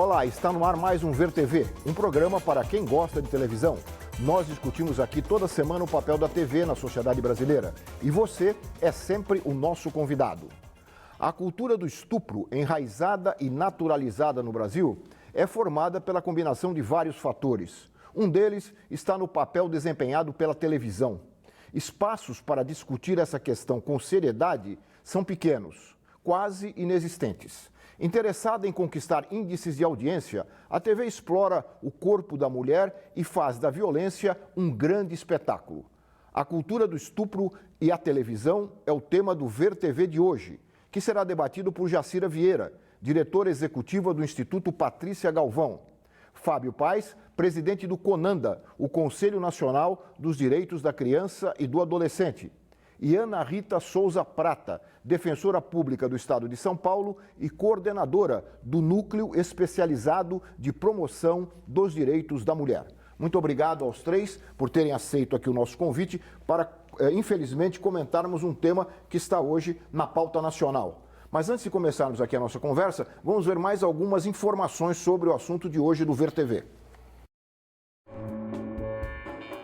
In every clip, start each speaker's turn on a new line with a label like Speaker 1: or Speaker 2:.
Speaker 1: Olá, está no ar mais um Ver TV, um programa para quem gosta de televisão. Nós discutimos aqui toda semana o papel da TV na sociedade brasileira e você é sempre o nosso convidado. A cultura do estupro, enraizada e naturalizada no Brasil, é formada pela combinação de vários fatores. Um deles está no papel desempenhado pela televisão. Espaços para discutir essa questão com seriedade são pequenos, quase inexistentes. Interessada em conquistar índices de audiência, a TV explora o corpo da mulher e faz da violência um grande espetáculo. A cultura do estupro e a televisão é o tema do Ver TV de hoje, que será debatido por Jacira Vieira, diretora executiva do Instituto Patrícia Galvão. Fábio Paes, presidente do CONANDA, o Conselho Nacional dos Direitos da Criança e do Adolescente. E Ana Rita Souza Prata, defensora pública do Estado de São Paulo e coordenadora do Núcleo Especializado de Promoção dos Direitos da Mulher. Muito obrigado aos três por terem aceito aqui o nosso convite para, infelizmente, comentarmos um tema que está hoje na pauta nacional. Mas antes de começarmos aqui a nossa conversa, vamos ver mais algumas informações sobre o assunto de hoje do Ver TV.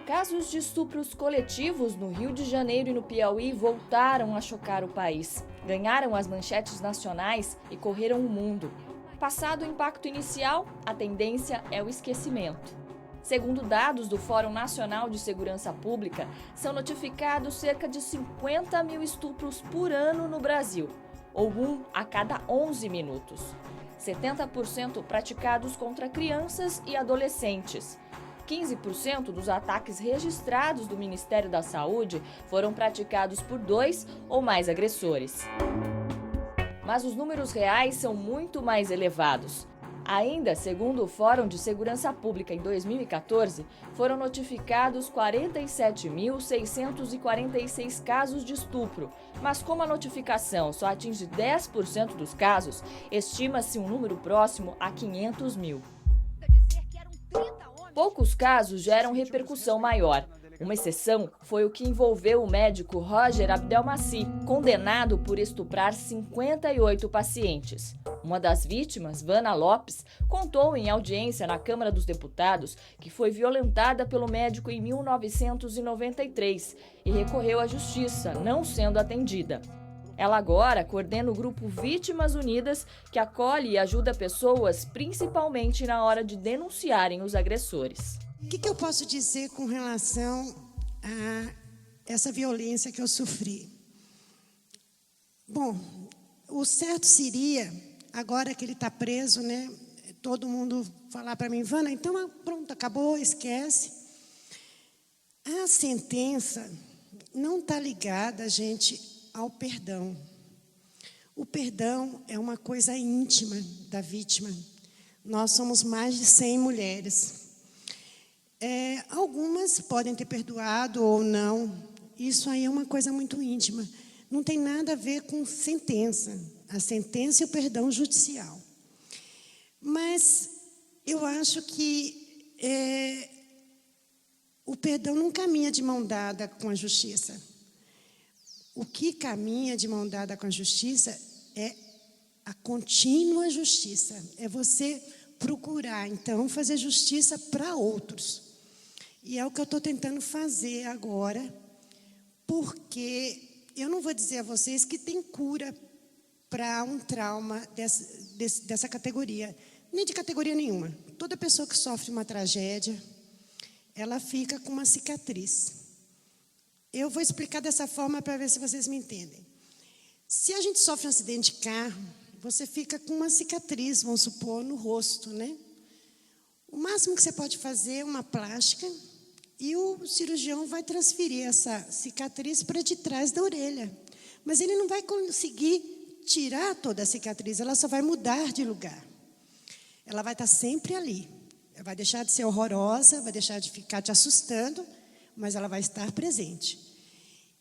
Speaker 2: Casos de estupros coletivos no Rio de Janeiro e no Piauí voltaram a chocar o país. Ganharam as manchetes nacionais e correram o mundo. Passado o impacto inicial, a tendência é o esquecimento. Segundo dados do Fórum Nacional de Segurança Pública, são notificados cerca de 50 mil estupros por ano no Brasil, ou um a cada 11 minutos. 70% praticados contra crianças e adolescentes. 15% dos ataques registrados do Ministério da Saúde foram praticados por 2 ou mais agressores. Mas os números reais são muito mais elevados. Ainda, segundo o Fórum de Segurança Pública, em 2014, foram notificados 47.646 casos de estupro. Mas como a notificação só atinge 10% dos casos, estima-se um número próximo a 500 mil. Poucos casos geram repercussão maior. Uma exceção foi o que envolveu o médico Roger Abdelmaci, condenado por estuprar 58 pacientes. Uma das vítimas, Vana Lopes, contou em audiência na Câmara dos Deputados que foi violentada pelo médico em 1993 e recorreu à justiça, não sendo atendida. Ela agora coordena o grupo Vítimas Unidas, que acolhe e ajuda pessoas, principalmente na hora de denunciarem os agressores.
Speaker 3: O que eu posso dizer com relação a essa violência que eu sofri? Bom, o certo seria, agora que ele está preso, né, todo mundo falar para mim, Vana, então pronto, acabou, esquece. A sentença não está ligada, gente, ao perdão. O perdão é uma coisa íntima da vítima. Nós somos mais de 100 mulheres. Algumas podem ter perdoado ou não. Isso aí é uma coisa muito íntima. Não tem nada a ver com sentença. A sentença e o perdão judicial. Mas eu acho que o perdão não caminha de mão dada com a justiça. O que caminha de mão dada com a justiça é a contínua justiça. É você procurar, então, fazer justiça para outros. E é o que eu estou tentando fazer agora, porque eu não vou dizer a vocês que tem cura para um trauma dessa categoria, nem de categoria nenhuma. Toda pessoa que sofre uma tragédia, ela fica com uma cicatriz. Eu vou explicar dessa forma para ver se vocês me entendem. Se a gente sofre um acidente de carro, você fica com uma cicatriz, vamos supor, no rosto, né? O máximo que você pode fazer é uma plástica e o cirurgião vai transferir essa cicatriz para de trás da orelha. Mas ele não vai conseguir tirar toda a cicatriz, ela só vai mudar de lugar. Ela vai estar sempre ali. Ela vai deixar de ser horrorosa, vai deixar de ficar te assustando, mas ela vai estar presente.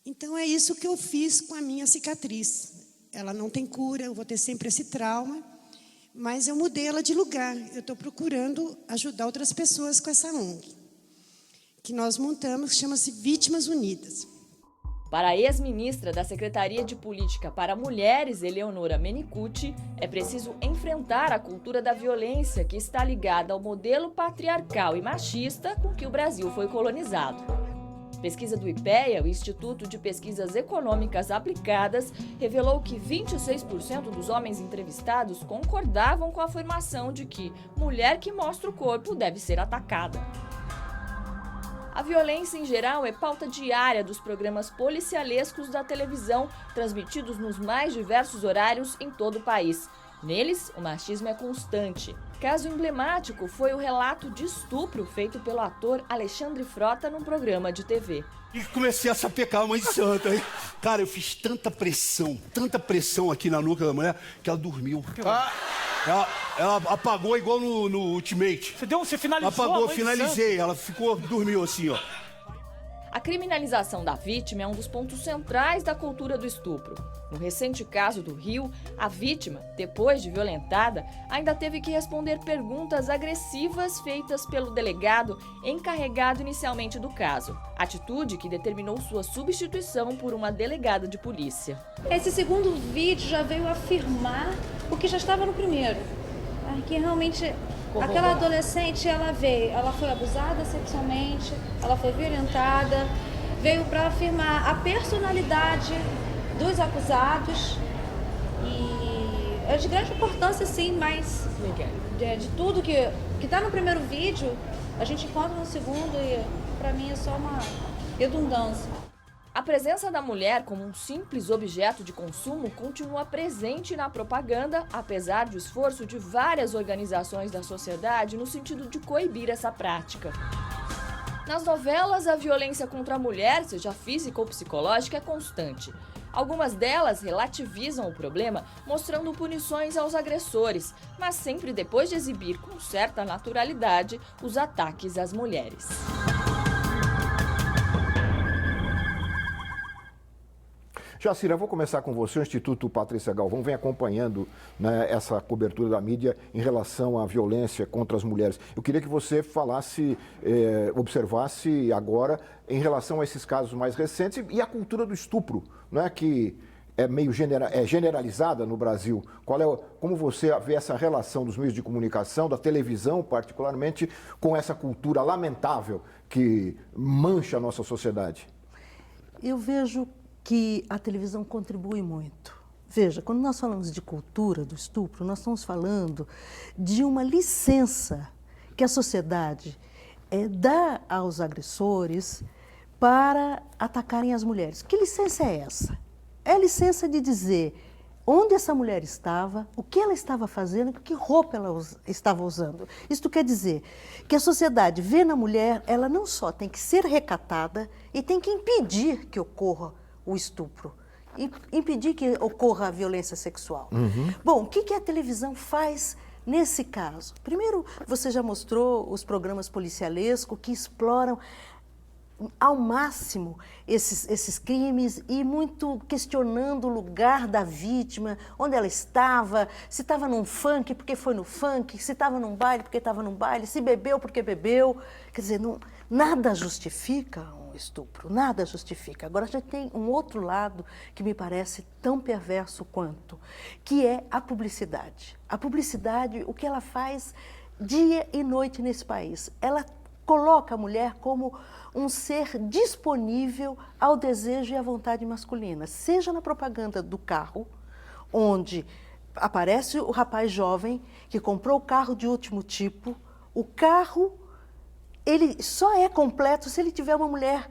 Speaker 3: Então, é isso que eu fiz com a minha cicatriz. Ela não tem cura, eu vou ter sempre esse trauma, mas eu mudei ela de lugar. Eu estou procurando ajudar outras pessoas com essa ONG, que nós montamos, que chama-se Vítimas Unidas.
Speaker 2: Para a ex-ministra da Secretaria de Política para Mulheres, Eleonora Menicucci, é preciso enfrentar a cultura da violência que está ligada ao modelo patriarcal e machista com que o Brasil foi colonizado. Pesquisa do IPEA, o Instituto de Pesquisas Econômicas Aplicadas, revelou que 26% dos homens entrevistados concordavam com a afirmação de que mulher que mostra o corpo deve ser atacada. A violência, em geral, é pauta diária dos programas policialescos da televisão, transmitidos nos mais diversos horários em todo o país. Neles, o machismo é constante. Caso emblemático foi o relato de estupro feito pelo ator Alexandre Frota num programa de TV.
Speaker 4: E comecei a sapecar a mãe santa, hein? Cara, eu fiz tanta pressão aqui na nuca da mulher, que ela dormiu. Ela apagou igual no Ultimate.
Speaker 5: Você finalizou?
Speaker 4: Apagou, finalizei. Ela dormiu assim, ó.
Speaker 2: A criminalização da vítima é um dos pontos centrais da cultura do estupro. No recente caso do Rio, a vítima, depois de violentada, ainda teve que responder perguntas agressivas feitas pelo delegado encarregado inicialmente do caso, atitude que determinou sua substituição por uma delegada de polícia.
Speaker 6: Esse segundo vídeo já veio afirmar o que já estava no primeiro, que realmente aquela adolescente, ela foi abusada sexualmente, ela foi violentada, veio para afirmar a personalidade dos acusados e é de grande importância, sim, mas de tudo que está no primeiro vídeo, a gente encontra no segundo e para mim é só uma redundância.
Speaker 2: A presença da mulher como um simples objeto de consumo continua presente na propaganda, apesar do esforço de várias organizações da sociedade no sentido de coibir essa prática. Nas novelas, a violência contra a mulher, seja física ou psicológica, é constante. Algumas delas relativizam o problema, mostrando punições aos agressores, mas sempre depois de exibir com certa naturalidade os ataques às mulheres.
Speaker 1: Jacira, eu vou começar com você. O Instituto Patrícia Galvão vem acompanhando, né, essa cobertura da mídia em relação à violência contra as mulheres. Eu queria que você falasse, observasse agora em relação a esses casos mais recentes e a cultura do estupro, né, que é meio generalizada no Brasil. Como você vê essa relação dos meios de comunicação, da televisão particularmente, com essa cultura lamentável que mancha a nossa sociedade?
Speaker 7: Eu vejo que a televisão contribui muito. Veja, quando nós falamos de cultura do estupro, nós estamos falando de uma licença que a sociedade dá aos agressores para atacarem as mulheres. Que licença é essa? É a licença de dizer onde essa mulher estava, o que ela estava fazendo, que roupa ela estava usando. Isto quer dizer que a sociedade vê na mulher, ela não só tem que ser recatada e tem que impedir que ocorra o estupro, impedir que ocorra a violência sexual. Bom, o que a televisão faz nesse caso? Primeiro, você já mostrou os programas policialescos que exploram ao máximo esses crimes e muito questionando o lugar da vítima, onde ela estava, se estava num funk, porque foi no funk, se estava num baile, porque estava num baile, se bebeu, porque bebeu. Quer dizer, nada justifica um estupro, nada justifica. Agora já tem um outro lado que me parece tão perverso quanto, que é a publicidade. A publicidade, o que ela faz dia e noite nesse país, ela coloca a mulher como um ser disponível ao desejo e à vontade masculina, seja na propaganda do carro, onde aparece o rapaz jovem que comprou o carro de último tipo, o carro ele só é completo se ele tiver uma mulher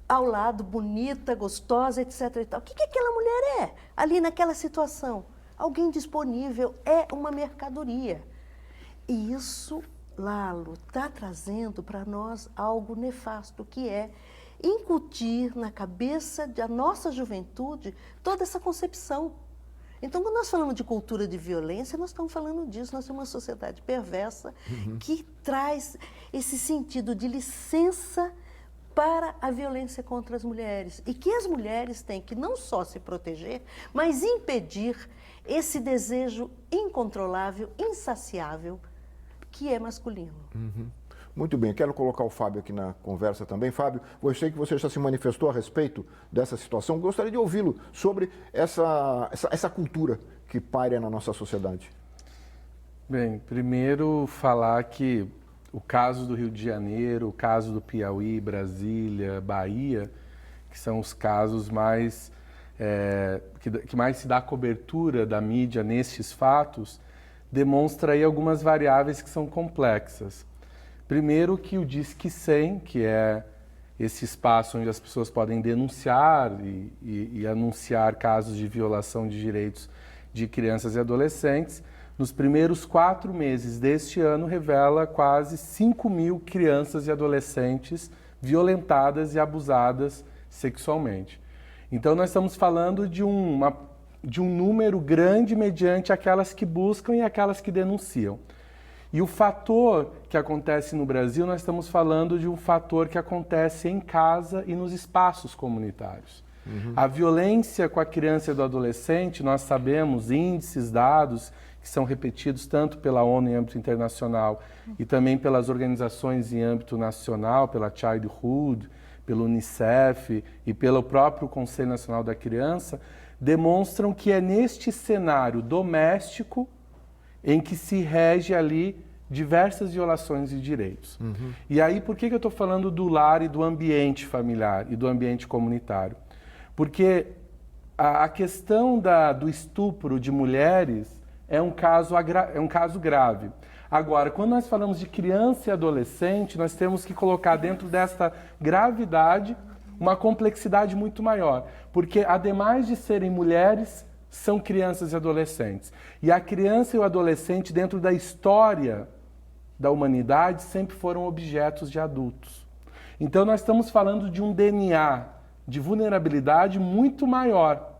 Speaker 7: ao lado, bonita, gostosa, etc. E tal. O que aquela mulher é ali naquela situação? Alguém disponível, é uma mercadoria. E isso, Lalo, está trazendo para nós algo nefasto, que é incutir na cabeça da nossa juventude toda essa concepção. Então, quando nós falamos de cultura de violência, nós estamos falando disso. Nós temos uma sociedade perversa que traz esse sentido de licença para a violência contra as mulheres. E que as mulheres têm que não só se proteger, mas impedir esse desejo incontrolável, insaciável, que é masculino.
Speaker 1: Muito bem, quero colocar o Fábio aqui na conversa também. Fábio, eu sei que você já se manifestou a respeito dessa situação. Gostaria de ouvi-lo sobre essa cultura que paira na nossa sociedade.
Speaker 5: Bem, primeiro falar que o caso do Rio de Janeiro, o caso do Piauí, Brasília, Bahia, que são os casos mais que mais se dá cobertura da mídia nestes fatos, demonstra aí algumas variáveis que são complexas. Primeiro que o Disque 100, que é esse espaço onde as pessoas podem denunciar e anunciar casos de violação de direitos de crianças e adolescentes, nos primeiros 4 meses deste ano revela quase 5.000 crianças e adolescentes violentadas e abusadas sexualmente. Então nós estamos falando de um número grande mediante aquelas que buscam e aquelas que denunciam. E o fator que acontece no Brasil, nós estamos falando de um fator que acontece em casa e nos espaços comunitários. A violência com a criança e do adolescente, nós sabemos, índices, dados, que são repetidos tanto pela ONU em âmbito internacional e também pelas organizações em âmbito nacional, pela Childhood, pelo Unicef e pelo próprio Conselho Nacional da Criança, demonstram que é neste cenário doméstico em que se rege ali diversas violações de direitos. E aí, por que eu estou falando do lar e do ambiente familiar e do ambiente comunitário? Porque a questão do estupro de mulheres é um caso grave. Agora, quando nós falamos de criança e adolescente, nós temos que colocar dentro desta gravidade uma complexidade muito maior. Porque, ademais de serem mulheres, são crianças e adolescentes. E a criança e o adolescente, dentro da história da humanidade, sempre foram objetos de adultos. Então, nós estamos falando de um DNA de vulnerabilidade muito maior.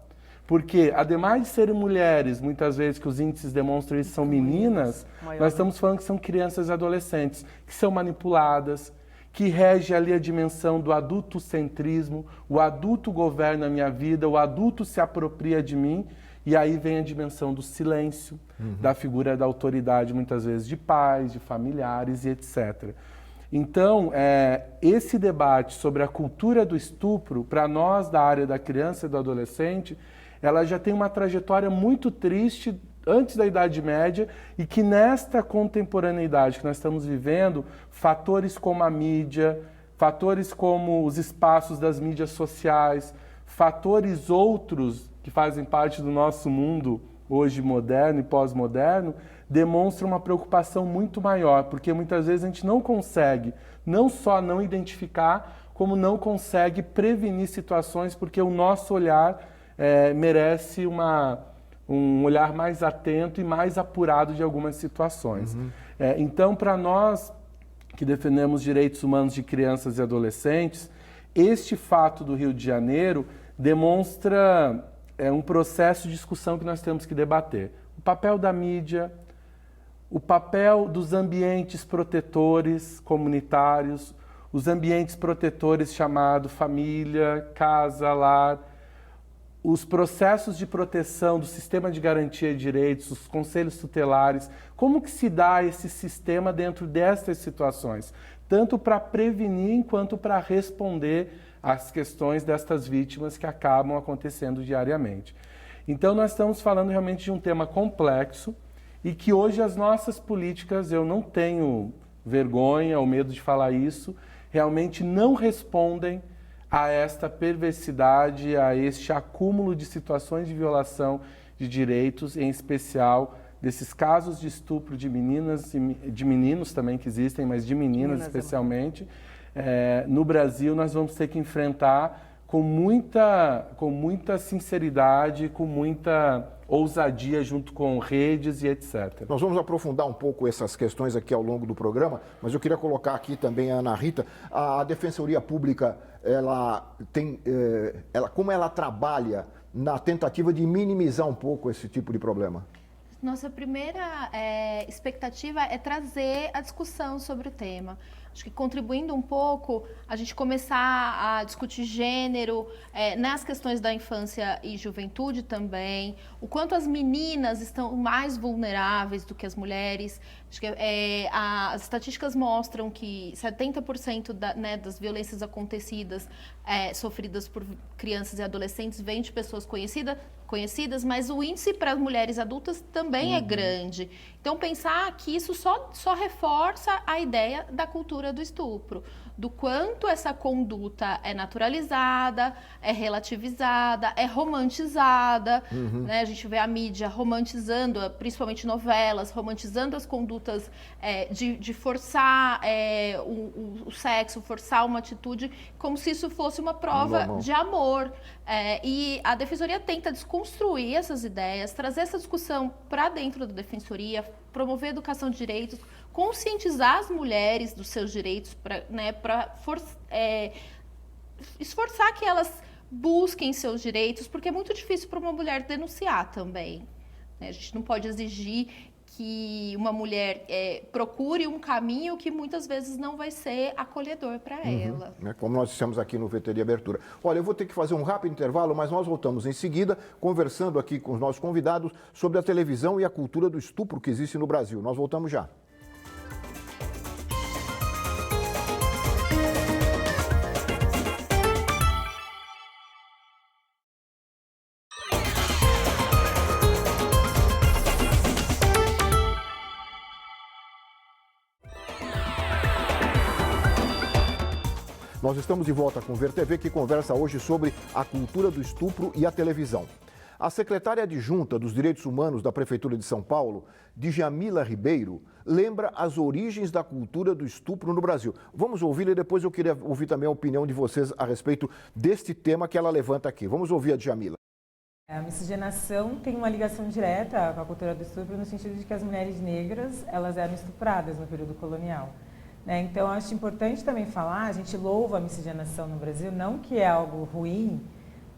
Speaker 5: Porque, ademais de serem mulheres, muitas vezes que os índices demonstram isso, são meninas, nós estamos falando que são crianças e adolescentes, que são manipuladas, que rege ali a dimensão do adultocentrismo, o adulto governa a minha vida, o adulto se apropria de mim, e aí vem a dimensão do silêncio, da figura da autoridade, muitas vezes de pais, de familiares e etc. Então, esse debate sobre a cultura do estupro, para nós da área da criança e do adolescente, ela já tem uma trajetória muito triste antes da Idade Média e que nesta contemporaneidade que nós estamos vivendo, fatores como a mídia, fatores como os espaços das mídias sociais, fatores outros que fazem parte do nosso mundo hoje moderno e pós-moderno, demonstram uma preocupação muito maior, porque muitas vezes a gente não consegue não só não identificar, como não consegue prevenir situações, porque o nosso olhar merece um olhar mais atento e mais apurado de algumas situações. Então, para nós que defendemos direitos humanos de crianças e adolescentes, este fato do Rio de Janeiro demonstra um processo de discussão que nós temos que debater. O papel da mídia, o papel dos ambientes protetores comunitários, os ambientes protetores chamado família, casa, lar, os processos de proteção do sistema de garantia de direitos, os conselhos tutelares, como que se dá esse sistema dentro destas situações, tanto para prevenir quanto para responder às questões destas vítimas que acabam acontecendo diariamente. Então nós estamos falando realmente de um tema complexo e que hoje as nossas políticas, eu não tenho vergonha ou medo de falar isso, realmente não respondem a esta perversidade, a este acúmulo de situações de violação de direitos, em especial desses casos de estupro de meninas e de meninos também que existem, mas de meninas especialmente. No Brasil nós vamos ter que enfrentar com muita sinceridade, com muita ousadia junto com redes e etc.
Speaker 1: Nós vamos aprofundar um pouco essas questões aqui ao longo do programa, mas eu queria colocar aqui também a Ana Rita. A Defensoria Pública, como ela trabalha na tentativa de minimizar um pouco esse tipo de problema?
Speaker 8: Nossa primeira expectativa é trazer a discussão sobre o tema. acho que contribuindo um pouco, a gente começar a discutir gênero nas questões da infância e juventude também, o quanto as meninas estão mais vulneráveis do que as mulheres. Acho que as estatísticas mostram que 70% das violências acontecidas, sofridas por crianças e adolescentes, vêm de pessoas conhecidas, mas o índice para as mulheres adultas também é grande. Então, pensar que isso só reforça a ideia da cultura do estupro, do quanto essa conduta é naturalizada, é relativizada, é romantizada. Né? A gente vê a mídia romantizando, principalmente novelas, romantizando as condutas de forçar o sexo, forçar uma atitude, como se isso fosse uma prova de amor. E a Defensoria tenta desconstruir essas ideias, trazer essa discussão para dentro da Defensoria, promover educação de direitos, conscientizar as mulheres dos seus direitos, para esforçar que elas busquem seus direitos, porque é muito difícil para uma mulher denunciar também. Né? A gente não pode exigir que uma mulher procure um caminho que muitas vezes não vai ser acolhedor para ela.
Speaker 1: Como nós dissemos aqui no VT de Abertura. Olha, eu vou ter que fazer um rápido intervalo, mas nós voltamos em seguida, conversando aqui com os nossos convidados sobre a televisão e a cultura do estupro que existe no Brasil. Nós voltamos já. Nós estamos de volta com o Ver TV, que conversa hoje sobre a cultura do estupro e a televisão. A secretária adjunta dos Direitos Humanos da Prefeitura de São Paulo, Djamila Ribeiro, lembra as origens da cultura do estupro no Brasil. Vamos ouvi-la e depois eu queria ouvir também a opinião de vocês a respeito deste tema que ela levanta aqui. Vamos ouvir a Djamila.
Speaker 9: A miscigenação tem uma ligação direta com a cultura do estupro no sentido de que as mulheres negras elas eram estupradas no período colonial. Então, acho importante também falar, a gente louva a miscigenação no Brasil, não que é algo ruim,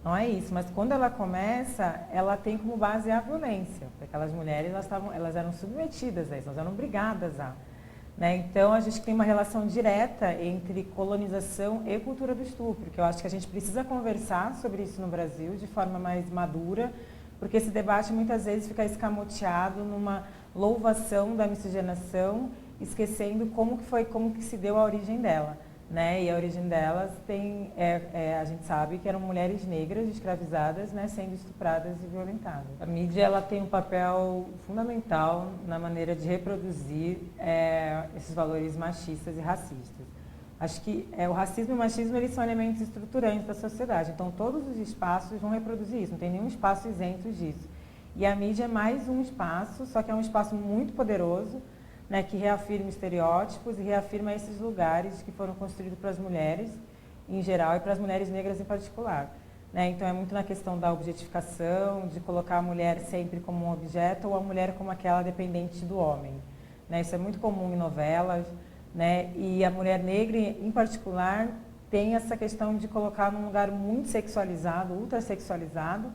Speaker 9: não é isso, mas quando ela começa, ela tem como base a violência, porque aquelas mulheres elas eram submetidas a isso, elas eram obrigadas a. Então, a gente tem uma relação direta entre colonização e cultura do estupro, que eu acho que a gente precisa conversar sobre isso no Brasil de forma mais madura, porque esse debate muitas vezes fica escamoteado numa louvação da miscigenação, esquecendo como que se deu a origem dela, E a origem delas a gente sabe que eram mulheres negras escravizadas, sendo estupradas e violentadas. A mídia ela tem um papel fundamental na maneira de reproduzir esses valores machistas e racistas. Acho que o racismo e o machismo eles são elementos estruturantes da sociedade, então todos os espaços vão reproduzir isso, não tem nenhum espaço isento disso. E a mídia é mais um espaço, só que é um espaço muito poderoso, que reafirma estereótipos e reafirma esses lugares que foram construídos para as mulheres em geral e para as mulheres negras em particular. Então é muito na questão da objetificação, de colocar a mulher sempre como um objeto ou a mulher como aquela dependente do homem. Isso é muito comum em novelas, e a mulher negra em particular tem essa questão de colocar num lugar muito sexualizado, ultrasexualizado,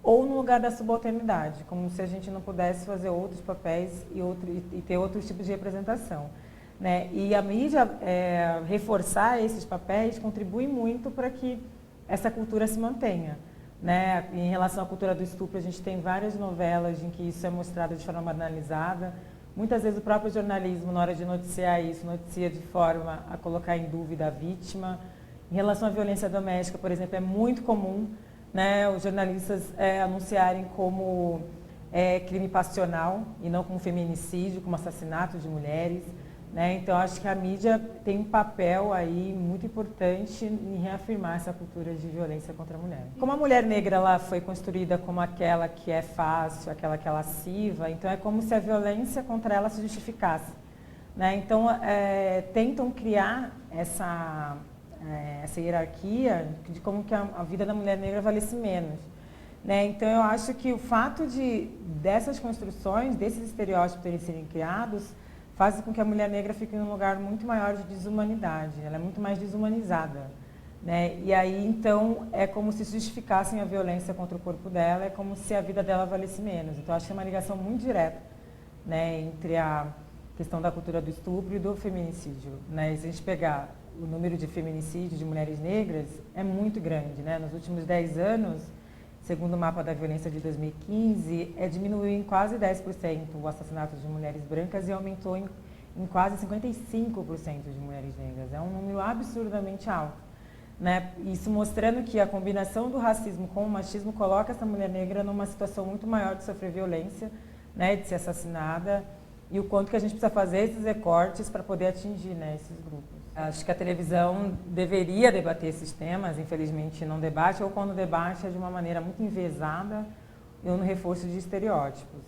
Speaker 9: ou no lugar da subalternidade, como se a gente não pudesse fazer outros papéis e ter outros tipos de representação. E a mídia reforçar esses papéis contribui muito para que essa cultura se mantenha. Em relação à cultura do estupro, a gente tem várias novelas em que isso é mostrado de forma marginalizada. Muitas vezes o próprio jornalismo, na hora de noticiar isso, noticia de forma a colocar em dúvida a vítima. Em relação à violência doméstica, por exemplo, é muito comum os jornalistas anunciarem como crime passional e não como feminicídio, como assassinato de mulheres. Então, acho que a mídia tem um papel aí muito importante em reafirmar essa cultura de violência contra a mulher. Como a mulher negra ela foi construída como aquela que é fácil, aquela que é lasciva, então é como se a violência contra ela se justificasse. Então, tentam criar essa hierarquia de como que a vida da mulher negra valesse menos. Então, eu acho que o fato dessas construções, desses estereótipos terem sido criados, faz com que a mulher negra fique em um lugar muito maior de desumanidade, ela é muito mais desumanizada. E aí, então, é como se justificassem a violência contra o corpo dela, é como se a vida dela valesse menos. Então, acho que é uma ligação muito direta entre questão da cultura do estupro e do feminicídio, né? E se a gente pegar o número de feminicídios de mulheres negras, é muito grande, né? Nos últimos 10 anos, segundo o mapa da violência de 2015, diminuiu em quase 10% o assassinato de mulheres brancas e aumentou em quase 55% de mulheres negras. É um número absurdamente alto, né? Isso mostrando que a combinação do racismo com o machismo coloca essa mulher negra numa situação muito maior de sofrer violência, né, de ser assassinada, e o quanto que a gente precisa fazer esses recortes para poder atingir, né, esses grupos. Acho que a televisão deveria debater esses temas, infelizmente não debate, ou quando debate é de uma maneira muito enviesada ou no reforço de estereótipos.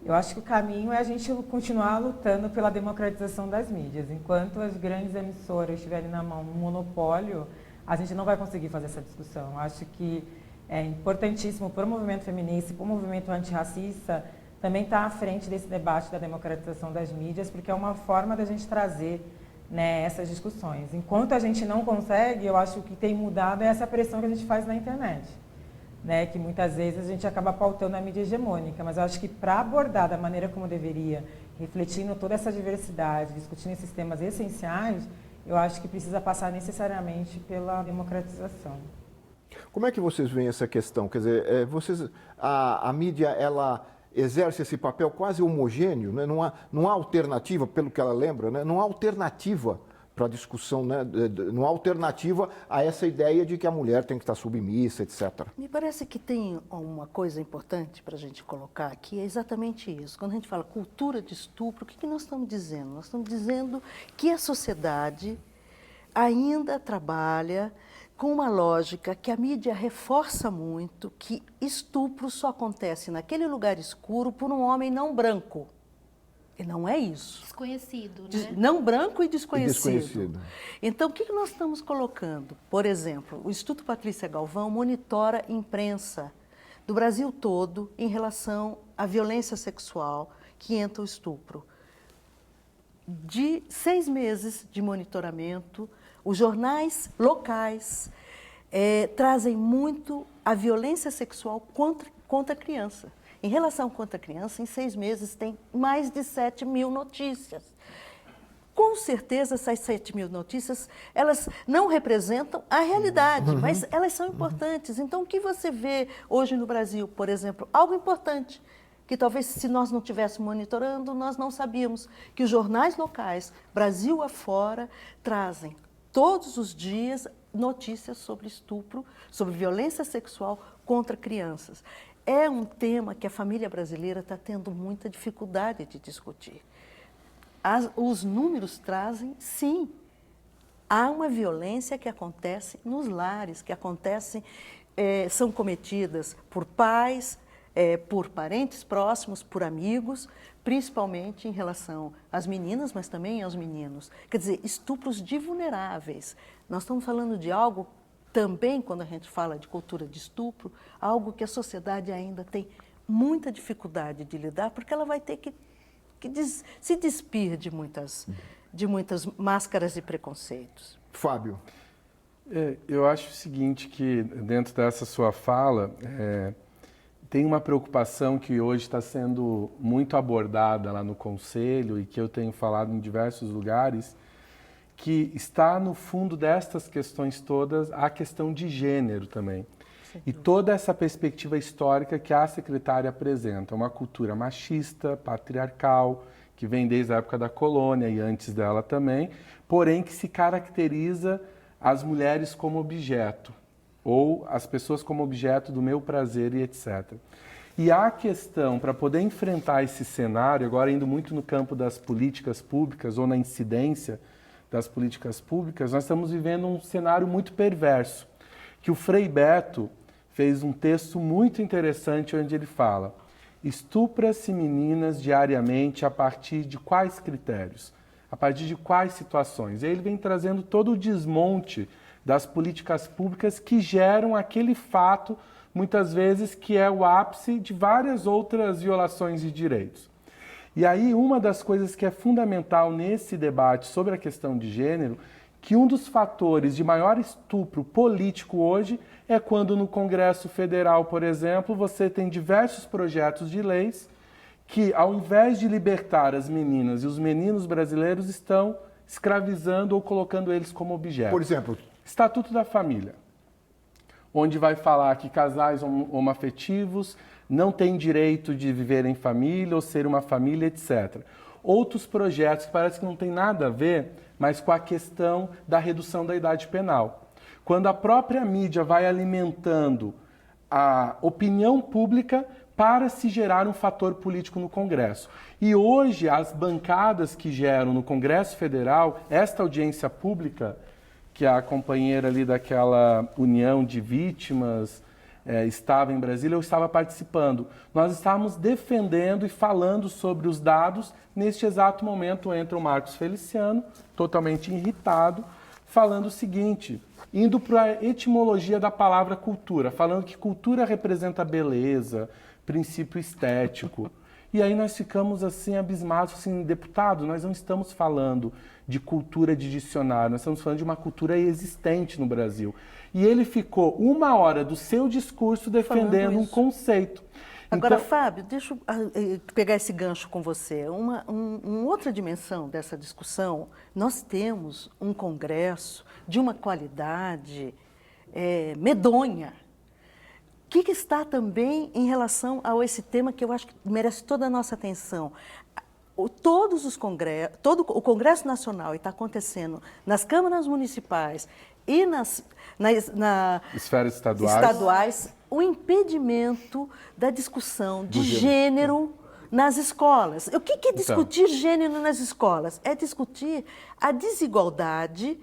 Speaker 9: Eu acho que o caminho é a gente continuar lutando pela democratização das mídias. Enquanto as grandes emissoras estiverem na mão um monopólio, a gente não vai conseguir fazer essa discussão. Eu acho que é importantíssimo para o movimento feminista e para o movimento antirracista também estar à frente desse debate da democratização das mídias, porque é uma forma da gente trazer, né, essas discussões. Enquanto a gente não consegue, eu acho que o que tem mudado é essa pressão que a gente faz na internet, né, que muitas vezes a gente acaba pautando a mídia hegemônica, mas eu acho que para abordar da maneira como deveria, refletindo toda essa diversidade, discutindo esses temas essenciais, eu acho que precisa passar necessariamente pela democratização.
Speaker 1: Como é que vocês veem essa questão? Quer dizer, a mídia, ela exerce esse papel quase homogêneo, né? Não há alternativa, pelo que ela lembra, né? Não há alternativa para a discussão, né? Não há alternativa a essa ideia de que a mulher tem que estar submissa, etc.
Speaker 7: Me parece que tem uma coisa importante para a gente colocar aqui, é exatamente isso. Quando a gente fala cultura de estupro, o que nós estamos dizendo? Nós estamos dizendo que a sociedade ainda trabalha com uma lógica que a mídia reforça muito, que estupro só acontece naquele lugar escuro por um homem não branco. E não é isso.
Speaker 8: Desconhecido, né?
Speaker 7: Não branco e desconhecido. Então, o que nós estamos colocando? Por exemplo, o Instituto Patrícia Galvão monitora imprensa do Brasil todo em relação à violência sexual que entra o estupro. De 6 meses de monitoramento, os jornais locais trazem muito a violência sexual contra a criança. Em relação contra a criança, em 6 meses tem mais de 7 mil notícias. Com certeza, essas 7 mil notícias, elas não representam a realidade, mas elas são importantes. Então, o que você vê hoje no Brasil, por exemplo, algo importante, que talvez se nós não estivéssemos monitorando, nós não sabíamos, que os jornais locais, Brasil afora, trazem todos os dias notícias sobre estupro, sobre violência sexual contra crianças. É um tema que a família brasileira está tendo muita dificuldade de discutir. Os números trazem, sim, há uma violência que acontece nos lares, que acontecem, são cometidas por pais, por parentes próximos, por amigos, principalmente em relação às meninas, mas também aos meninos. Quer dizer, estupros de vulneráveis. Nós estamos falando de algo também, quando a gente fala de cultura de estupro, algo que a sociedade ainda tem muita dificuldade de lidar, porque ela vai ter que se despir de muitas máscaras e preconceitos.
Speaker 1: Fábio.
Speaker 5: Eu acho o seguinte, que dentro dessa sua fala, tem uma preocupação que hoje está sendo muito abordada lá no Conselho e que eu tenho falado em diversos lugares, que está no fundo destas questões todas a questão de gênero também. E toda essa perspectiva histórica que a secretária apresenta, uma cultura machista, patriarcal, que vem desde a época da colônia e antes dela também, porém que se caracteriza as mulheres como objeto, ou as pessoas como objeto do meu prazer e etc. E a questão, para poder enfrentar esse cenário, agora indo muito no campo das políticas públicas ou na incidência das políticas públicas, nós estamos vivendo um cenário muito perverso, que o Frei Beto fez um texto muito interessante onde ele fala: estupra-se meninas diariamente a partir de quais critérios? A partir de quais situações? E aí ele vem trazendo todo o desmonte das políticas públicas que geram aquele fato, muitas vezes, que é o ápice de várias outras violações de direitos. E aí, uma das coisas que é fundamental nesse debate sobre a questão de gênero, que um dos fatores de maior estupro político hoje é quando no Congresso Federal, por exemplo, você tem diversos projetos de leis que, ao invés de libertar as meninas e os meninos brasileiros, estão escravizando ou colocando eles como objeto.
Speaker 1: Por exemplo?
Speaker 5: Estatuto da Família, onde vai falar que casais homoafetivos não têm direito de viver em família ou ser uma família, etc. Outros projetos que parece que não tem nada a ver, mas com a questão da redução da idade penal. Quando a própria mídia vai alimentando a opinião pública para se gerar um fator político no Congresso. E hoje, as bancadas que geram no Congresso Federal, esta audiência pública, que a companheira ali daquela união de vítimas estava em Brasília, eu estava participando. Nós estávamos defendendo e falando sobre os dados. Neste exato momento entra o Marcos Feliciano, totalmente irritado, falando o seguinte, indo para a etimologia da palavra cultura, falando que cultura representa beleza, princípio estético. E aí nós ficamos assim abismados, assim, deputado, nós não estamos falando de cultura de dicionário, nós estamos falando de uma cultura existente no Brasil. E ele ficou 1 hora do seu discurso defendendo um conceito.
Speaker 7: Agora,
Speaker 5: então,
Speaker 7: Fábio, deixa eu pegar esse gancho com você. Uma outra dimensão dessa discussão, nós temos um Congresso de uma qualidade medonha. O que está também em relação a esse tema que eu acho que merece toda a nossa atenção? Todos os congressos, todo o Congresso Nacional está acontecendo nas câmaras municipais e nas
Speaker 5: esferas
Speaker 7: estaduais, o impedimento da discussão de gênero nas escolas. O que é discutir gênero nas escolas? É discutir a desigualdade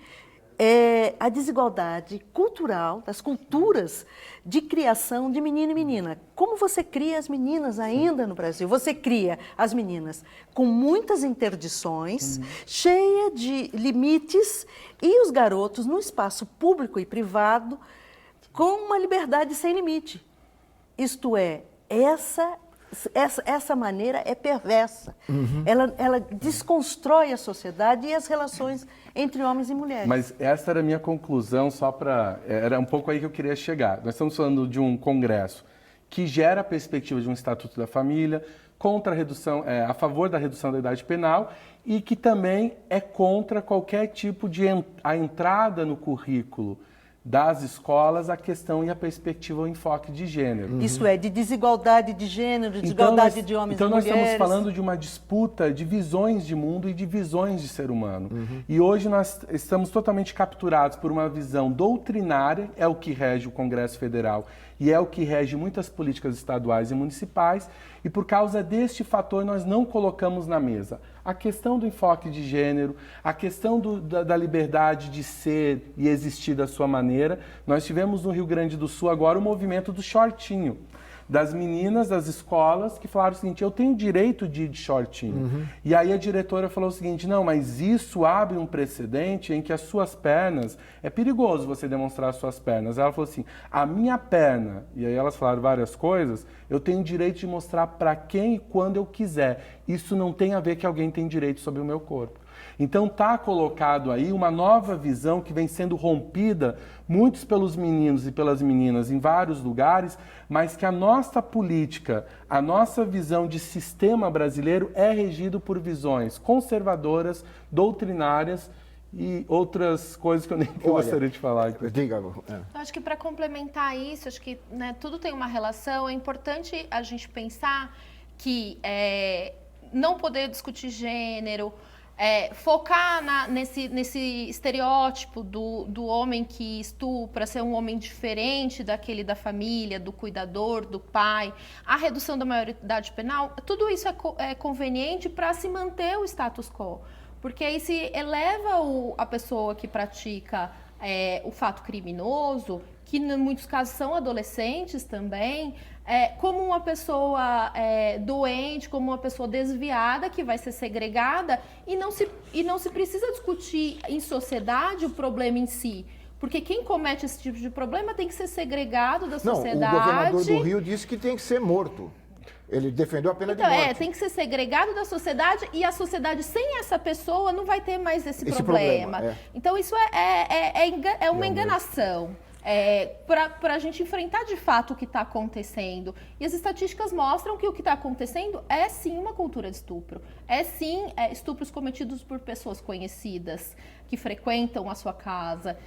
Speaker 7: cultural, das culturas de criação de menino e menina. Como você cria as meninas ainda no Brasil? Você cria as meninas com muitas interdições, cheia de limites, e os garotos no espaço público e privado com uma liberdade sem limite. Isto é, essa maneira é perversa. Ela desconstrói a sociedade e as relações entre homens e mulheres.
Speaker 5: Mas essa era a minha conclusão, era um pouco aí que eu queria chegar. Nós estamos falando de um congresso que gera a perspectiva de um Estatuto da Família, contra a redução, a favor da redução da idade penal, e que também é contra qualquer tipo de a entrada no currículo das escolas a questão e a perspectiva, o enfoque de gênero.
Speaker 7: Isso é, de desigualdade de gênero, desigualdade de homens e mulheres.
Speaker 5: Então nós estamos falando de uma disputa de visões de mundo e de visões de ser humano. E hoje nós estamos totalmente capturados por uma visão doutrinária, é o que rege o Congresso Federal e é o que rege muitas políticas estaduais e municipais, e por causa deste fator nós não colocamos na mesa a questão do enfoque de gênero, a questão da liberdade de ser e existir da sua maneira. Nós tivemos no Rio Grande do Sul agora o movimento do shortinho, das meninas das escolas que falaram o seguinte, eu tenho direito de ir de shortinho. E aí a diretora falou o seguinte, não, mas isso abre um precedente em que as suas pernas, é perigoso você demonstrar as suas pernas. Ela falou assim, a minha perna, e aí elas falaram várias coisas, eu tenho direito de mostrar para quem e quando eu quiser. Isso não tem a ver que alguém tem direito sobre o meu corpo. Então está colocado aí uma nova visão que vem sendo rompida, muitos pelos meninos e pelas meninas em vários lugares, mas que a nossa política, a nossa visão de sistema brasileiro é regido por visões conservadoras, doutrinárias e outras coisas que eu nem gostaria de falar aqui.
Speaker 1: Diga.
Speaker 8: Eu acho que para complementar isso, acho que tudo tem uma relação, é importante a gente pensar que não poder discutir gênero, focar nesse estereótipo do homem que estupra, ser um homem diferente daquele da família, do cuidador, do pai, a redução da maioridade penal, tudo isso é conveniente para se manter o status quo, porque aí se eleva a pessoa que pratica o fato criminoso, que em muitos casos são adolescentes também, como uma pessoa doente, como uma pessoa desviada, que vai ser segregada, e não se precisa discutir em sociedade o problema em si. Porque quem comete esse tipo de problema tem que ser segregado da sociedade.
Speaker 1: O governador do Rio disse que tem que ser morto. Ele defendeu a pena de morte.
Speaker 8: Tem que ser segregado da sociedade, e a sociedade sem essa pessoa não vai ter mais esse problema. Então isso é uma enganação. para a gente enfrentar de fato o que está acontecendo. E as estatísticas mostram que o que está acontecendo é sim uma cultura de estupro. É sim estupros cometidos por pessoas conhecidas, que frequentam a sua casa,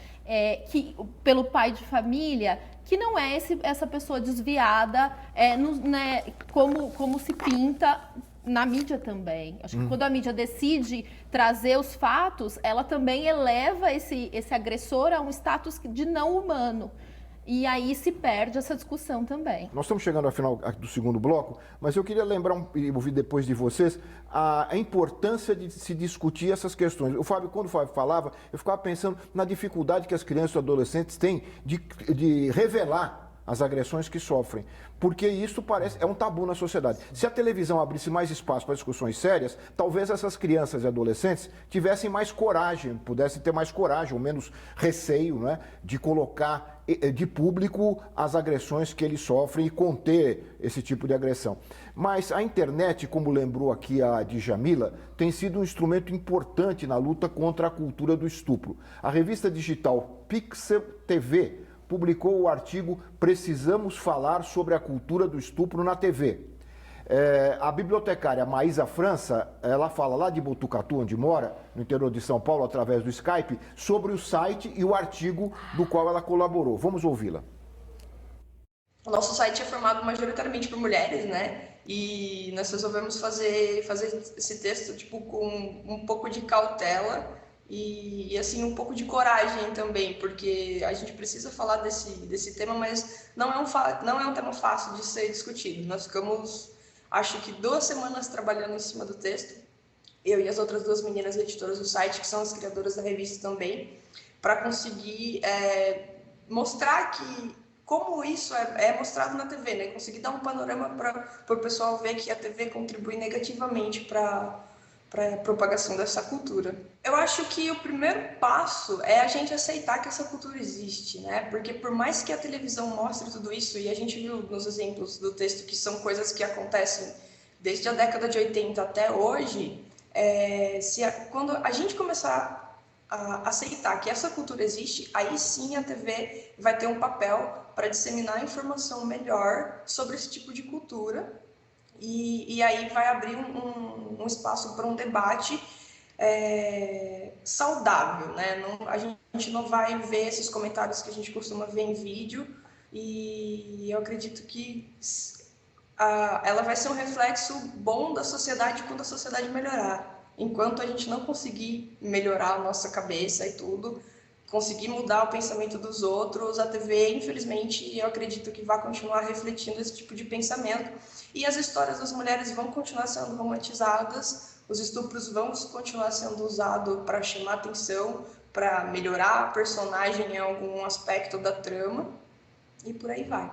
Speaker 8: pelo pai de família, que não é essa pessoa desviada, como se pinta na mídia também. Acho que quando a mídia decide trazer os fatos, ela também eleva esse agressor a um status de não humano. E aí se perde essa discussão também.
Speaker 1: Nós estamos chegando ao final do segundo bloco, mas eu queria lembrar, e ouvir depois de vocês, a importância de se discutir essas questões. Quando o Fábio falava, eu ficava pensando na dificuldade que as crianças e adolescentes têm de revelar as agressões que sofrem, porque isso é um tabu na sociedade. Se a televisão abrisse mais espaço para discussões sérias, talvez essas crianças e adolescentes tivessem mais coragem, pudessem ter mais coragem, ou menos receio, né, de colocar de público as agressões que eles sofrem e conter esse tipo de agressão. Mas a internet, como lembrou aqui a Djamila, tem sido um instrumento importante na luta contra a cultura do estupro. A revista digital Pixel TV publicou o artigo Precisamos Falar sobre a Cultura do Estupro na TV. A bibliotecária Maísa França, ela fala lá de Botucatu, onde mora, no interior de São Paulo, através do Skype, sobre o site e o artigo do qual ela colaborou. Vamos ouvi-la.
Speaker 10: O nosso site é formado majoritariamente por mulheres, né? E nós resolvemos fazer esse texto com um pouco de cautela e assim, um pouco de coragem também, porque a gente precisa falar desse tema, mas não é um tema fácil de ser discutido. Nós ficamos, acho que 2 semanas trabalhando em cima do texto, eu e as outras 2 meninas editoras do site, que são as criadoras da revista também, para conseguir mostrar como isso é mostrado na TV, né? Conseguir dar um panorama para o pessoal ver que a TV contribui negativamente para a propagação dessa cultura. Eu acho que o primeiro passo é a gente aceitar que essa cultura existe, né? Porque por mais que a televisão mostre tudo isso, e a gente viu nos exemplos do texto que são coisas que acontecem desde a década de 80 até hoje, quando a gente começar a aceitar que essa cultura existe, aí sim a TV vai ter um papel para disseminar informação melhor sobre esse tipo de cultura. E aí vai abrir um espaço para um debate saudável, né? A gente não vai ver esses comentários que a gente costuma ver em vídeo, e eu acredito que ela vai ser um reflexo bom da sociedade quando a sociedade melhorar. Enquanto a gente não conseguir melhorar a nossa cabeça e tudo, conseguir mudar o pensamento dos outros, a TV, infelizmente, eu acredito que vai continuar refletindo esse tipo de pensamento. E as histórias das mulheres vão continuar sendo romantizadas, os estupros vão continuar sendo usados para chamar atenção, para melhorar a personagem em algum aspecto da trama, e por aí vai.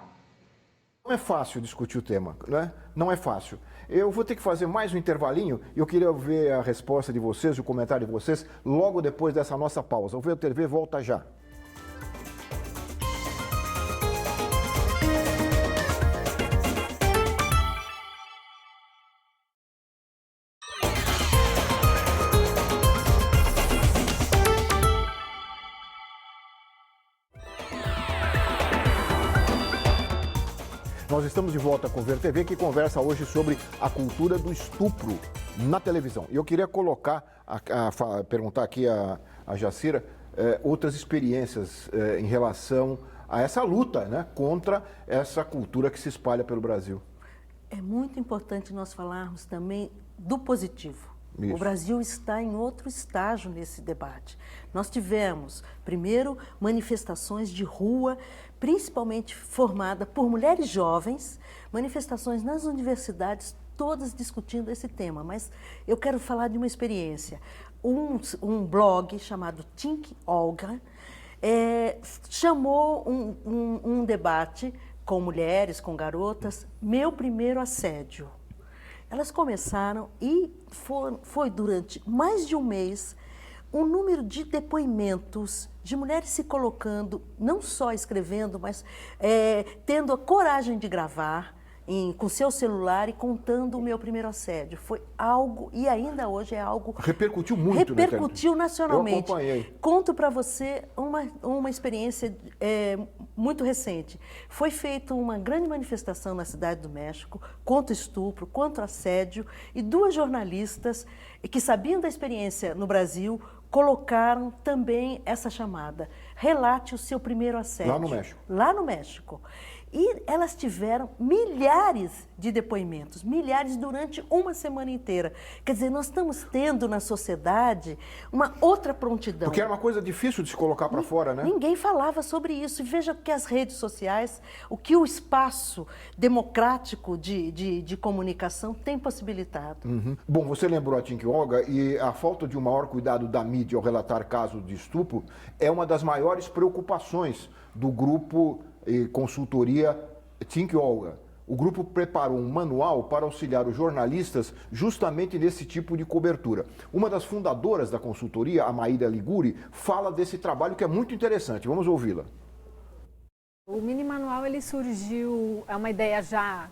Speaker 1: Não é fácil discutir o tema, né? Não é fácil. Eu vou ter que fazer mais um intervalinho e eu queria ver a resposta de vocês, o comentário de vocês, logo depois dessa nossa pausa. O VTV volta já. Nós estamos de volta com o VTV, que conversa hoje sobre a cultura do estupro na televisão. E eu queria perguntar aqui a Jacira outras experiências em relação a essa luta, né, contra essa cultura que se espalha pelo Brasil.
Speaker 7: É muito importante nós falarmos também do positivo.
Speaker 1: Isso.
Speaker 7: O Brasil está em outro estágio nesse debate. Nós tivemos, primeiro, manifestações de rua, principalmente formada por mulheres jovens, manifestações nas universidades, todas discutindo esse tema. Mas eu quero falar de uma experiência. Um blog chamado Think Olga chamou um debate com mulheres, com garotas, Meu Primeiro Assédio. Elas começaram e foi durante mais de um mês um número de depoimentos de mulheres se colocando, não só escrevendo, mas tendo a coragem de gravar com seu celular e contando o meu primeiro assédio. Foi algo, e ainda hoje é algo...
Speaker 1: Repercutiu muito, né?
Speaker 7: Repercutiu nacionalmente.
Speaker 1: Eu acompanhei.
Speaker 7: Conto para você uma experiência muito recente. Foi feita uma grande manifestação na Cidade do México contra o estupro, contra o assédio, e 2 jornalistas que sabiam da experiência no Brasil colocaram também essa chamada. Relate o seu primeiro assédio.
Speaker 1: Lá no México.
Speaker 7: Lá no México. E elas tiveram milhares de depoimentos, milhares durante uma semana inteira. Quer dizer, nós estamos tendo na sociedade uma outra prontidão.
Speaker 1: Porque era uma coisa difícil de se colocar para fora, né?
Speaker 7: Ninguém falava sobre isso. E veja que as redes sociais, o que o espaço democrático de comunicação tem possibilitado.
Speaker 1: Uhum. Bom, você lembrou a Tink Olga, e a falta de um maior cuidado da mídia ao relatar casos de estupro é uma das maiores preocupações do grupo consultoria Tink Olga. O grupo preparou um manual para auxiliar os jornalistas justamente nesse tipo de cobertura. Uma das fundadoras da consultoria, a Maíra Liguri, fala desse trabalho que é muito interessante. Vamos ouvi-la.
Speaker 11: O mini manual ele surgiu, é uma ideia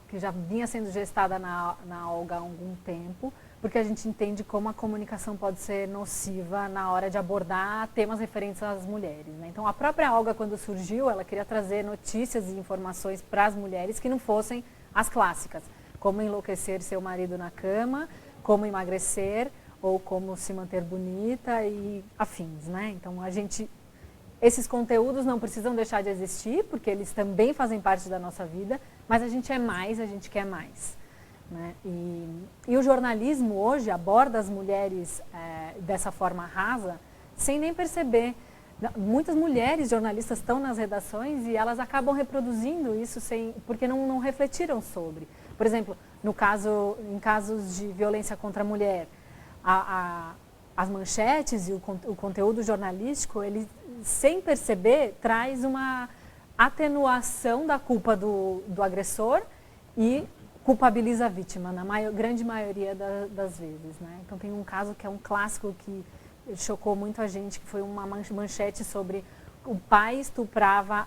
Speaker 11: que já vinha sendo gestada na Olga há algum tempo, porque a gente entende como a comunicação pode ser nociva na hora de abordar temas referentes às mulheres, né? Então, a própria Olga, quando surgiu, ela queria trazer notícias e informações para as mulheres que não fossem as clássicas, como enlouquecer seu marido na cama, como emagrecer ou como se manter bonita e afins, né? Então, esses conteúdos não precisam deixar de existir, porque eles também fazem parte da nossa vida, mas a gente é mais, a gente quer mais. Né? E o jornalismo hoje aborda as mulheres dessa forma rasa, sem nem perceber. Muitas mulheres jornalistas estão nas redações e elas acabam reproduzindo isso porque não refletiram sobre. Por exemplo, em casos de violência contra a mulher, as manchetes e o conteúdo jornalístico, ele, sem perceber, traz uma atenuação da culpa do agressor e culpabiliza a vítima, na grande maioria das vezes, né? Então tem um caso que é um clássico que chocou muito a gente, que foi uma manchete sobre o pai estuprava,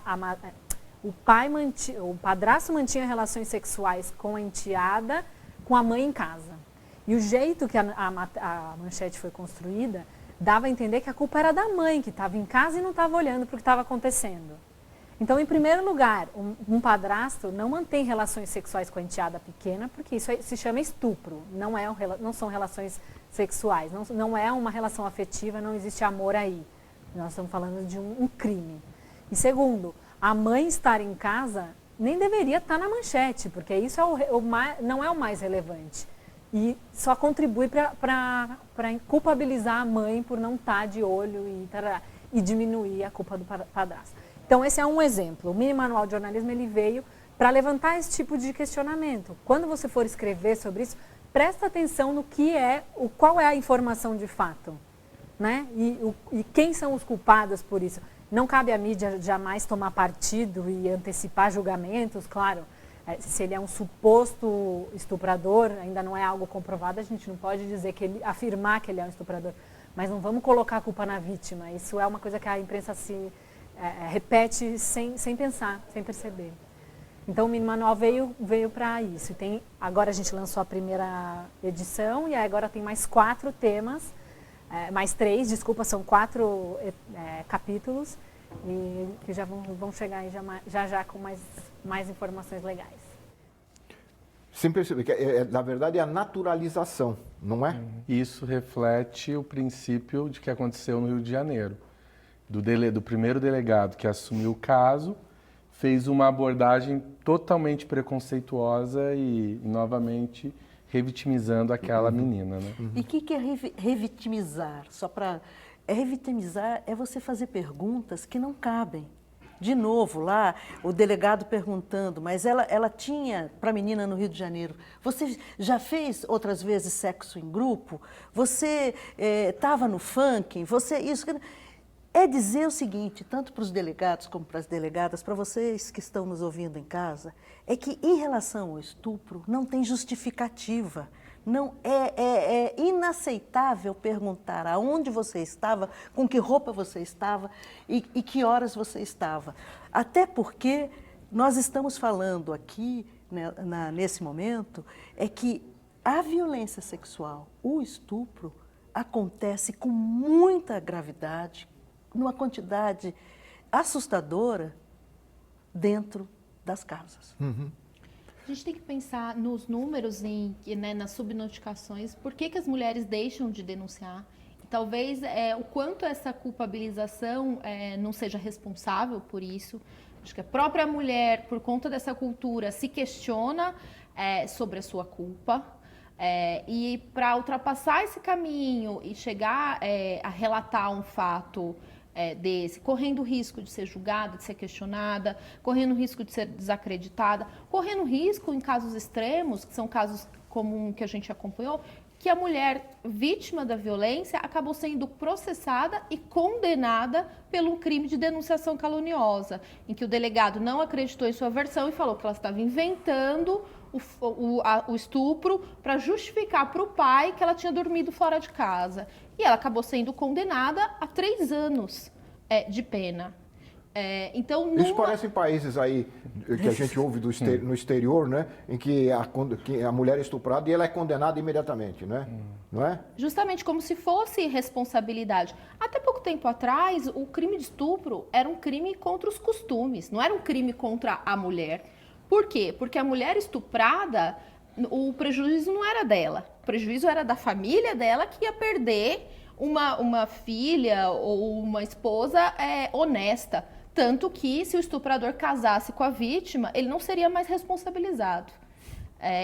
Speaker 11: o padrasto mantinha relações sexuais com a enteada, com a mãe em casa. E o jeito que a manchete foi construída dava a entender que a culpa era da mãe, que estava em casa e não estava olhando para o que estava acontecendo. Então, em primeiro lugar, padrasto não mantém relações sexuais com a enteada pequena, porque isso se chama estupro, não são relações sexuais, não é uma relação afetiva, não existe amor aí. Nós estamos falando de um crime. E segundo, a mãe estar em casa nem deveria estar na manchete, porque isso não é o mais relevante. E só contribui para culpabilizar a mãe por não estar de olho e diminuir a culpa do padrasto. Então, esse é um exemplo. O mini manual de jornalismo ele veio para levantar esse tipo de questionamento. Quando você for escrever sobre isso, presta atenção no qual é a informação de fato, né? E quem são os culpados por isso. Não cabe à mídia jamais tomar partido e antecipar julgamentos, claro. Se ele é um suposto estuprador, ainda não é algo comprovado, a gente não pode afirmar que ele é um estuprador. Mas não vamos colocar a culpa na vítima. Isso é uma coisa que a imprensa repete sem pensar, sem perceber. Então o mini manual veio para isso. Agora a gente lançou a primeira edição e agora tem mais 4 temas, mais 3, desculpa, são 4 capítulos e que já vão chegar aí já com mais informações legais.
Speaker 1: Sem perceber que, na verdade, é a naturalização, não é?
Speaker 5: Isso reflete o princípio de que aconteceu no Rio de Janeiro. Do primeiro delegado que assumiu o caso, fez uma abordagem totalmente preconceituosa e, novamente, revitimizando aquela menina. Né?
Speaker 7: E o que é revitimizar? Revitimizar é você fazer perguntas que não cabem. De novo, lá, o delegado perguntando, mas ela tinha, para a menina no Rio de Janeiro, você já fez outras vezes sexo em grupo? Você estava no funk? Isso... É dizer o seguinte, tanto para os delegados como para as delegadas, para vocês que estão nos ouvindo em casa, é que em relação ao estupro não tem justificativa. Não é inaceitável perguntar aonde você estava, com que roupa você estava e que horas você estava. Até porque nós estamos falando aqui nesse momento é que a violência sexual, o estupro, acontece com muita gravidade, numa quantidade assustadora dentro das casas.
Speaker 8: A gente tem que pensar nos números, nas subnotificações, por que as mulheres deixam de denunciar. Talvez o quanto essa culpabilização não seja responsável por isso. Acho que a própria mulher, por conta dessa cultura, se questiona sobre a sua culpa. E para ultrapassar esse caminho e chegar a relatar um fato desse, correndo o risco de ser julgada, de ser questionada, correndo o risco de ser desacreditada, correndo o risco, em casos extremos, que são casos como que a gente acompanhou, que a mulher vítima da violência acabou sendo processada e condenada pelo crime de denunciação caluniosa, em que o delegado não acreditou em sua versão e falou que ela estava inventando o estupro para justificar para o pai que ela tinha dormido fora de casa. E ela acabou sendo condenada a 3 anos de pena. Então,
Speaker 1: Isso parece países aí que a gente ouve no exterior, né? Em que a mulher é estuprada e ela é condenada imediatamente, né? Não é?
Speaker 8: Justamente como se fosse responsabilidade. Até pouco tempo atrás, o crime de estupro era um crime contra os costumes, não era um crime contra a mulher. Por quê? Porque a mulher estuprada, o prejuízo não era dela. O prejuízo era da família dela, que ia perder uma filha ou uma esposa honesta. Tanto que, se o estuprador casasse com a vítima, ele não seria mais responsabilizado.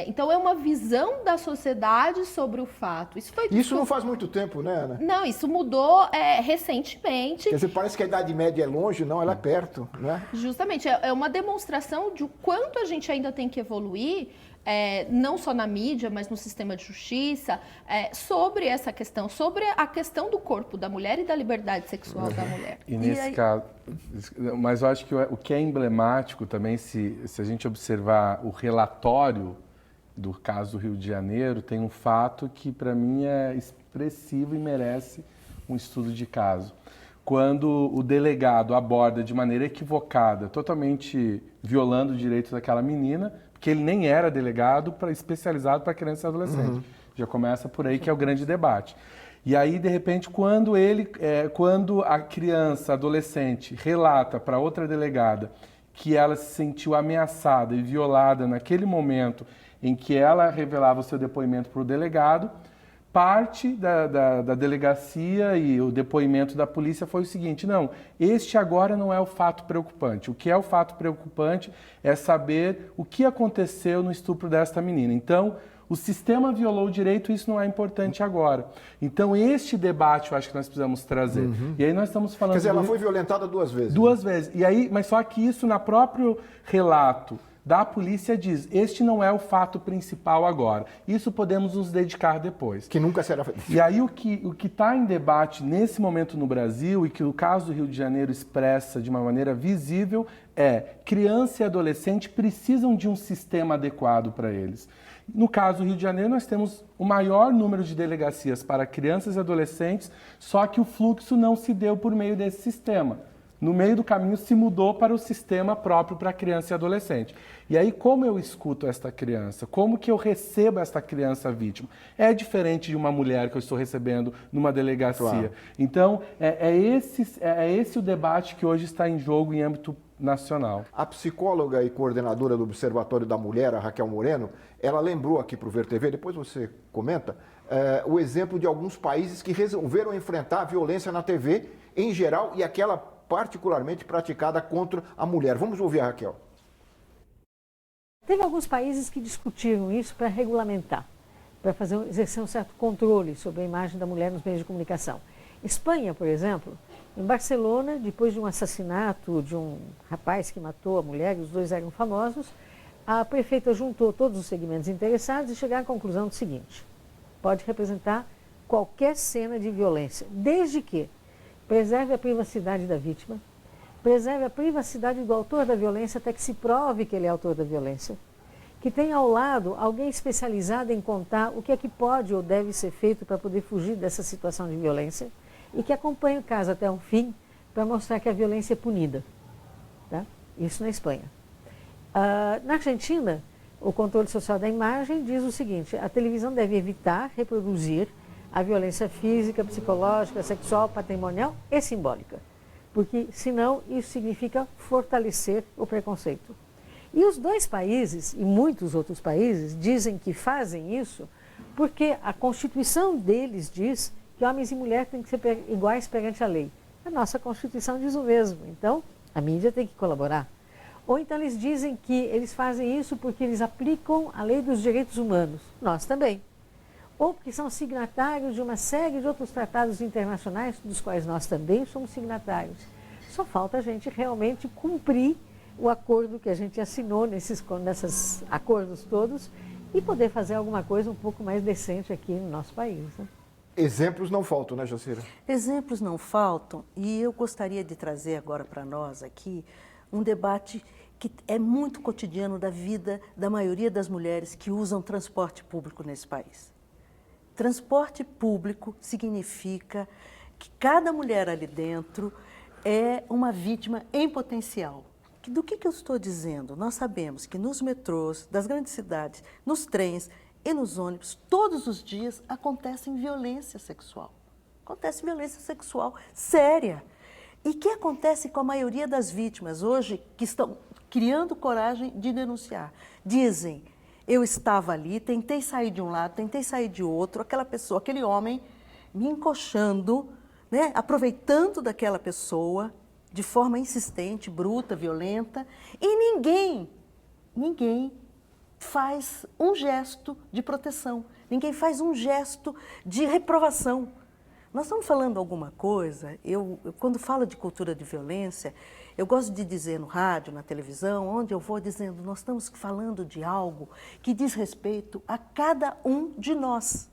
Speaker 8: Então, é uma visão da sociedade sobre o fato.
Speaker 1: Isso não faz muito tempo, né, Ana?
Speaker 8: Não, isso mudou recentemente.
Speaker 1: Quer dizer, parece que a Idade Média é longe, não, ela é perto, né?
Speaker 8: Justamente, é uma demonstração de o quanto a gente ainda tem que evoluir, não só na mídia, mas no sistema de justiça, sobre essa questão, sobre a questão do corpo da mulher e da liberdade sexual da mulher.
Speaker 5: E nesse caso, mas eu acho que o que é emblemático também, se a gente observar o relatório do caso do Rio de Janeiro, tem um fato que para mim é expressivo e merece um estudo de caso. Quando o delegado aborda de maneira equivocada, totalmente violando os direitos daquela menina, que ele nem era delegado especializado para criança e adolescente. Já começa por aí, que é o grande debate. E aí, de repente, quando a criança, adolescente, relata para outra delegada que ela se sentiu ameaçada e violada naquele momento em que ela revelava o seu depoimento para o delegado, parte da delegacia e o depoimento da polícia foi o seguinte: não, este agora não é o fato preocupante. O que é o fato preocupante é saber o que aconteceu no estupro desta menina. Então, o sistema violou o direito e isso não é importante agora. Então, este debate eu acho que nós precisamos trazer. E aí nós estamos falando...
Speaker 1: Quer dizer, ela foi violentada 2 vezes.
Speaker 5: 2 vezes. E aí, mas só que isso, no próprio relato da polícia, diz: este não é o fato principal agora. Isso podemos nos dedicar depois.
Speaker 1: Que nunca será feito.
Speaker 5: E aí o que está em debate nesse momento no Brasil, e que o caso do Rio de Janeiro expressa de uma maneira visível, é: criança e adolescente precisam de um sistema adequado para eles. No caso do Rio de Janeiro, nós temos o maior número de delegacias para crianças e adolescentes, só que o fluxo não se deu por meio desse sistema. No meio do caminho se mudou para o sistema próprio para criança e adolescente. E aí, como eu escuto esta criança? Como que eu recebo esta criança vítima? É diferente de uma mulher que eu estou recebendo numa delegacia. Claro. Então, é esse o debate que hoje está em jogo em âmbito nacional.
Speaker 1: A psicóloga e coordenadora do Observatório da Mulher, a Raquel Moreno, ela lembrou aqui para o VerTV, depois você comenta, o exemplo de alguns países que resolveram enfrentar a violência na TV em geral e aquela particularmente praticada contra a mulher. Vamos ouvir a Raquel.
Speaker 11: Teve alguns países que discutiram isso para regulamentar, para exercer um certo controle sobre a imagem da mulher nos meios de comunicação. Espanha, por exemplo, em Barcelona, depois de um assassinato de um rapaz que matou a mulher, e os 2 eram famosos, a prefeita juntou todos os segmentos interessados e chegou à conclusão do seguinte: pode representar qualquer cena de violência, desde que preserve a privacidade da vítima, preserve a privacidade do autor da violência até que se prove que ele é autor da violência, que tenha ao lado alguém especializado em contar o que é que pode ou deve ser feito para poder fugir dessa situação de violência e que acompanhe o caso até o fim para mostrar que a violência é punida. Tá? Isso na Espanha. Na Argentina,
Speaker 12: o controle social da imagem diz o seguinte: a televisão deve evitar reproduzir a violência física, psicológica, sexual, patrimonial e simbólica, porque senão isso significa fortalecer o preconceito. E os dois países, e muitos outros países, dizem que fazem isso porque a Constituição deles diz que homens e mulheres têm que ser iguais perante a lei. A nossa Constituição diz o mesmo, então a mídia tem que colaborar. Ou então eles dizem que eles fazem isso porque eles aplicam a lei dos direitos humanos, nós também. Ou porque são signatários de uma série de outros tratados internacionais, dos quais nós também somos signatários. Só falta a gente realmente cumprir o acordo que a gente assinou nesses acordos todos e poder fazer alguma coisa um pouco mais decente aqui no nosso país. Né?
Speaker 1: Exemplos não faltam, né, Jacira?
Speaker 7: Exemplos não faltam, e eu gostaria de trazer agora para nós aqui um debate que é muito cotidiano da vida da maioria das mulheres que usam transporte público nesse país. Transporte público significa que cada mulher ali dentro é uma vítima em potencial. Do que eu estou dizendo? Nós sabemos que nos metrôs das grandes cidades, nos trens e nos ônibus, todos os dias acontece violência sexual. Acontece violência sexual séria. E que acontece com a maioria das vítimas hoje que estão criando coragem de denunciar? Dizem: eu estava ali, tentei sair de um lado, tentei sair de outro, aquela pessoa, aquele homem me encoxando, né, aproveitando daquela pessoa de forma insistente, bruta, violenta, e ninguém faz um gesto de proteção, ninguém faz um gesto de reprovação. Nós estamos falando alguma coisa, eu quando falo de cultura de violência, eu gosto de dizer no rádio, na televisão, onde eu vou dizendo, nós estamos falando de algo que diz respeito a cada um de nós,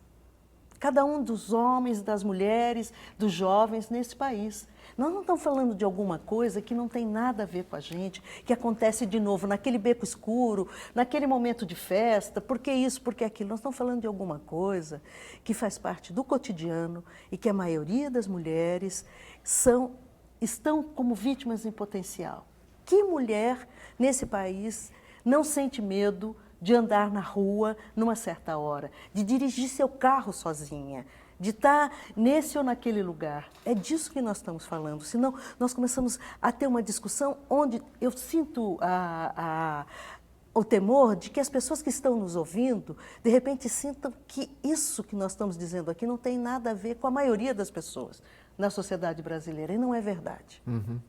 Speaker 7: cada um dos homens, das mulheres, dos jovens nesse país. Nós não estamos falando de alguma coisa que não tem nada a ver com a gente, que acontece de novo naquele beco escuro, naquele momento de festa, porque isso, porque aquilo. Nós estamos falando de alguma coisa que faz parte do cotidiano e que a maioria das mulheres estão como vítimas em potencial. Que mulher nesse país não sente medo de andar na rua numa certa hora, de dirigir seu carro sozinha, de estar nesse ou naquele lugar? É disso que nós estamos falando, senão nós começamos a ter uma discussão onde eu sinto o temor de que as pessoas que estão nos ouvindo, de repente sintam que isso que nós estamos dizendo aqui não tem nada a ver com a maioria das pessoas na sociedade brasileira, e não é verdade.
Speaker 1: Uhum.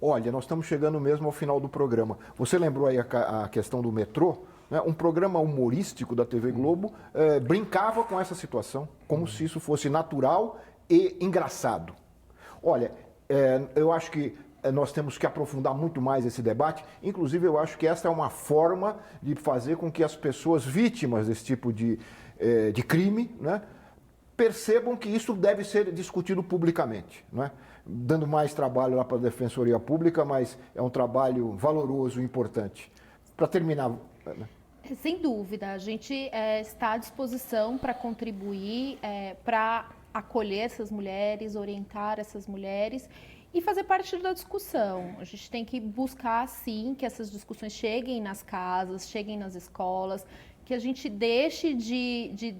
Speaker 1: Olha, nós estamos chegando mesmo ao final do programa. Você lembrou aí a questão do metrô? Né? Um programa humorístico da TV Globo brincava com essa situação, como se isso fosse natural e engraçado. Olha, eu acho que nós temos que aprofundar muito mais esse debate. Inclusive, eu acho que essa é uma forma de fazer com que as pessoas vítimas desse tipo de crime, né, percebam que isso deve ser discutido publicamente, não é? Dando mais trabalho lá para a Defensoria Pública, mas é um trabalho valoroso e importante. Para terminar...
Speaker 8: Sem dúvida, a gente está à disposição para contribuir, para acolher essas mulheres, orientar essas mulheres e fazer parte da discussão. A gente tem que buscar, sim, que essas discussões cheguem nas casas, cheguem nas escolas, que a gente deixe de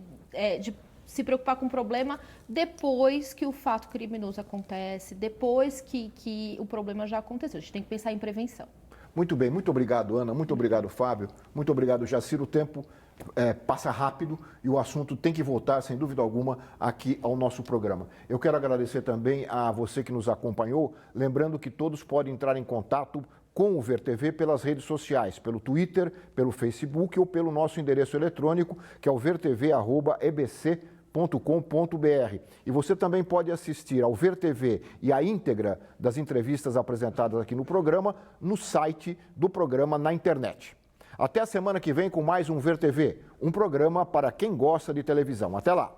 Speaker 8: se preocupar com o problema depois que o fato criminoso acontece, depois que o problema já aconteceu. A gente tem que pensar em prevenção.
Speaker 1: Muito bem, muito obrigado, Ana, muito obrigado, Fábio, muito obrigado, Jacira. O tempo passa rápido e o assunto tem que voltar, sem dúvida alguma, aqui ao nosso programa. Eu quero agradecer também a você que nos acompanhou, lembrando que todos podem entrar em contato com o VerTV pelas redes sociais, pelo Twitter, pelo Facebook ou pelo nosso endereço eletrônico, que é o vertv@ebc.com.br. E você também pode assistir ao VerTV e a íntegra das entrevistas apresentadas aqui no programa no site do programa na internet. Até a semana que vem com mais um VerTV, um programa para quem gosta de televisão. Até lá!